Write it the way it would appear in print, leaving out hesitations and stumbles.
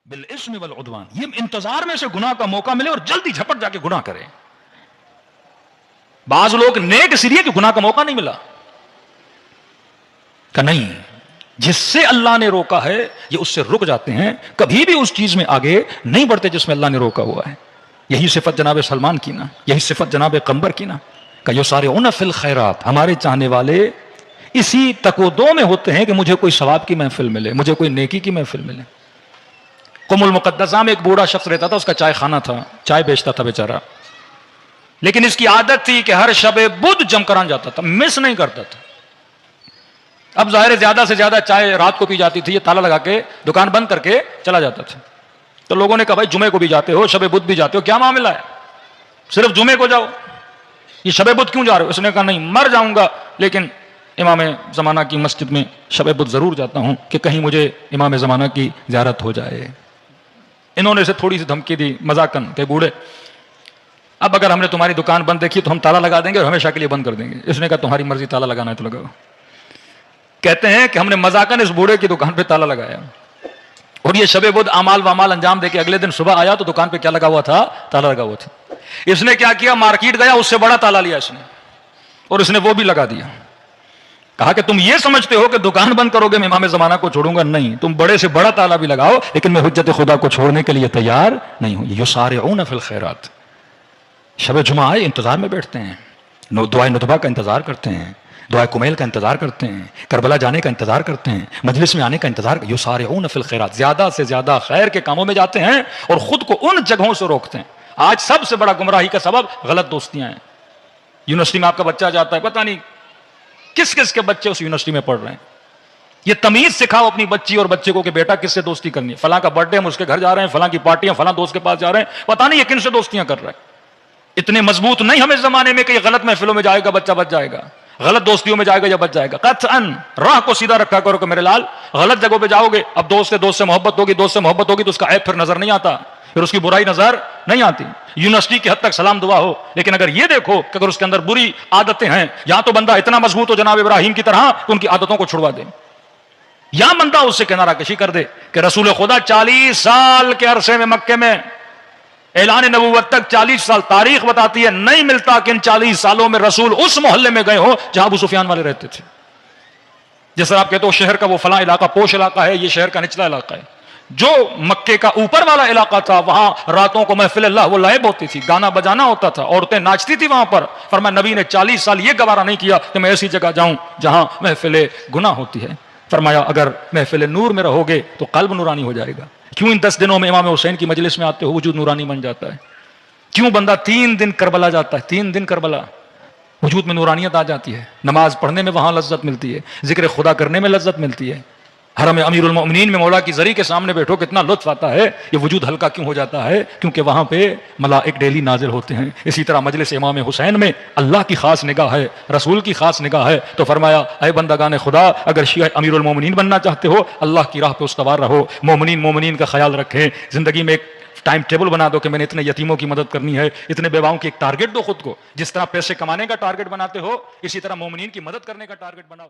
بالاسم والعدوان، یہ انتظار میں سے گناہ کا موقع ملے اور جلدی جھپٹ جا کے گناہ کرے. بعض لوگ نیک اس لیے کہ گناہ کا موقع نہیں ملا کہ نہیں، جس سے اللہ نے روکا ہے یہ اس سے رک جاتے ہیں، کبھی بھی اس چیز میں آگے نہیں بڑھتے جس میں اللہ نے روکا ہوا ہے. یہی صفت جناب سلمان کی نا، یہی صفت جناب قمبر کی نا کہ یسارعون فی الخیرات، ہمارے چاہنے والے اسی تقودوں میں ہوتے ہیں کہ مجھے کوئی ثواب کی محفل ملے، مجھے کوئی نیکی کی محفل ملے. قم المقدسہ میں ایک بوڑھا شخص رہتا تھا، اس کا چائے خانہ تھا، چائے بیچتا تھا بیچارہ، لیکن اس کی عادت تھی کہ ہر شب بدھ جم کران جاتا تھا، مس نہیں کرتا تھا. اب ظاہر زیادہ سے زیادہ چائے رات کو پی جاتی تھی، یہ تالا لگا کے دکان بند کر کے چلا جاتا تھا. تو لوگوں نے کہا بھائی جمعے کو بھی جاتے ہو، شب بدھ بھی جاتے ہو، کیا معاملہ ہے؟ صرف جمعے کو جاؤ، یہ شب بدھ کیوں جا رہے ہو؟ اس نے کہا نہیں، مر جاؤں گا لیکن امام زمانہ کی مسجد میں شب بدھ ضرور جاتا ہوں کہ کہیں مجھے امام زمانہ کی زیارت ہو جائے. انہوں نے اسے تھوڑی سی دھمکی دی مذاقن کہ بوڑھے اب اگر ہم نے تمہاری دکان بند دیکھی تو ہم تالا لگا دیں گے اور ہمیشہ کے لیے بند کر دیں گے. اس نے کہا تمہاری مرضی، تالا لگانا ہے تو لگاؤ. کہتے ہیں کہ ہم نے مذاقن اس بوڑھے کی دکان پہ تالا لگایا اور یہ شب بدھ اعمال وامال انجام دے کے اگلے دن صبح آیا تو دکان پہ کیا لگا ہوا تھا؟ تالا لگا ہوا تھا. اس نے کیا کیا، مارکیٹ گیا، اس سے بڑا تالا لیا اس نے اور اس نے وہ بھی لگا دیا. کہا کہ تم یہ سمجھتے ہو کہ دکان بند کرو گے میں امام زمانہ کو چھوڑوں گا؟ نہیں، تم بڑے سے بڑا تالا بھی لگاؤ لیکن میں حجت خدا کو چھوڑنے کے لیے تیار نہیں ہوں. یسارعون فی الخیرات، شب جمعہ آئے انتظار میں بیٹھتے ہیں، دعائے ندبہ کا انتظار کرتے ہیں، دعائے کمیل کا انتظار کرتے ہیں، کربلا جانے کا انتظار کرتے ہیں، مجلس میں آنے کا انتظار. یسارعون فی الخیرات، زیادہ سے زیادہ خیر کے کاموں میں جاتے ہیں اور خود کو ان جگہوں سے روکتے ہیں. آج سب سے بڑا گمراہی کا سبب غلط دوستیاں ہیں. یونیورسٹی میں آپ کا بچہ جاتا ہے، پتہ نہیں کس کس کے بچے اس یونیورسٹی میں پڑھ رہے ہیں. یہ تمیز سکھاؤ اپنی بچی اور بچے کو کہ بیٹا کس سے دوستی کرنی ہے. فلاں کا برتھ ڈے ہم اس کے گھر جا رہے ہیں، فلاں کی پارٹیاں فلاں دوست کے پاس جا رہے ہیں، پتہ نہیں یہ کن سے دوستیاں کر رہے ہیں. اتنے مضبوط نہیں ہم اس زمانے میں کہ یہ غلط محفلوں میں جائے گا بچہ بچ جائے گا، غلط دوستیوں میں جائے گا یا بچ جائے گا. قطعاً راہ کو سیدھا رکھا کرو کہ میرے لال غلط جگہوں پہ جاؤ گے. اب دوست سے محبت ہوگی، دوست سے محبت ہوگی تو اس کا عیب پھر نظر نہیں آتا، پھر اس کی برائی نظر نہیں آتی. یونیورسٹی کی حد تک سلام دعا ہو، لیکن اگر یہ دیکھو کہ اگر اس کے اندر بری عادتیں ہیں، یا تو بندہ اتنا مضبوط ہو جناب ابراہیم کی طرح کہ ان کی عادتوں کو چھڑوا دے، یا بندہ اس سے کنارہ کشی کر دے کہ رسول خدا 40 سال کے عرصے میں مکے میں اعلان نبوت تک 40 سال تاریخ بتاتی ہے، نہیں ملتا کہ ان 40 سالوں میں رسول اس محلے میں گئے ہوں جہاں ابو سفیان والے رہتے تھے. جس طرح آپ کہتے ہو شہر کا وہ فلاں علاقہ پوش علاقہ ہے، یہ شہر کا نچلا علاقہ ہے. جو مکے کا اوپر والا علاقہ تھا وہاں راتوں کو محفل اللہ وہ لائب ہوتی تھی، گانا بجانا ہوتا تھا، عورتیں ناچتی تھی وہاں پر. فرمایا نبی نے 40 سال یہ گوارا نہیں کیا کہ میں ایسی جگہ جاؤں جہاں محفل گناہ ہوتی ہے. فرمایا اگر محفل نور میں رہو گے تو قلب نورانی ہو جائے گا. کیوں ان 10 دنوں میں امام حسین کی مجلس میں آتے ہو وجود نورانی بن جاتا ہے؟ کیوں بندہ 3 دن کربلا جاتا ہے، 3 دن کربلا، وجود میں نورانیت آ جاتی ہے. نماز پڑھنے میں وہاں لذت ملتی ہے، ذکر خدا کرنے میں لذت ملتی ہے. حرم امیر المؤمنین میں مولا کی زری کے سامنے بیٹھو کتنا لطف آتا ہے. یہ وجود ہلکا کیوں ہو جاتا ہے؟ کیونکہ وہاں پہ ملائک ڈیلی نازل ہوتے ہیں. اسی طرح مجلس امام حسین میں اللہ کی خاص نگاہ ہے، رسول کی خاص نگاہ ہے. تو فرمایا اے بندگان خدا، اگر شیعہ امیر المؤمنین بننا چاہتے ہو اللہ کی راہ پہ استوار رہو، مومنین کا خیال رکھیں. زندگی میں ایک ٹائم ٹیبل بنا دو کہ میں نے اتنے یتیموں کی مدد کرنی ہے، اتنے بیواؤں کی ایک ٹارگٹ دو خود کو. جس طرح پیسے کمانے کا ٹارگٹ بناتے ہو اسی طرح مومنین کی مدد کرنے کا ٹارگٹ بناؤ.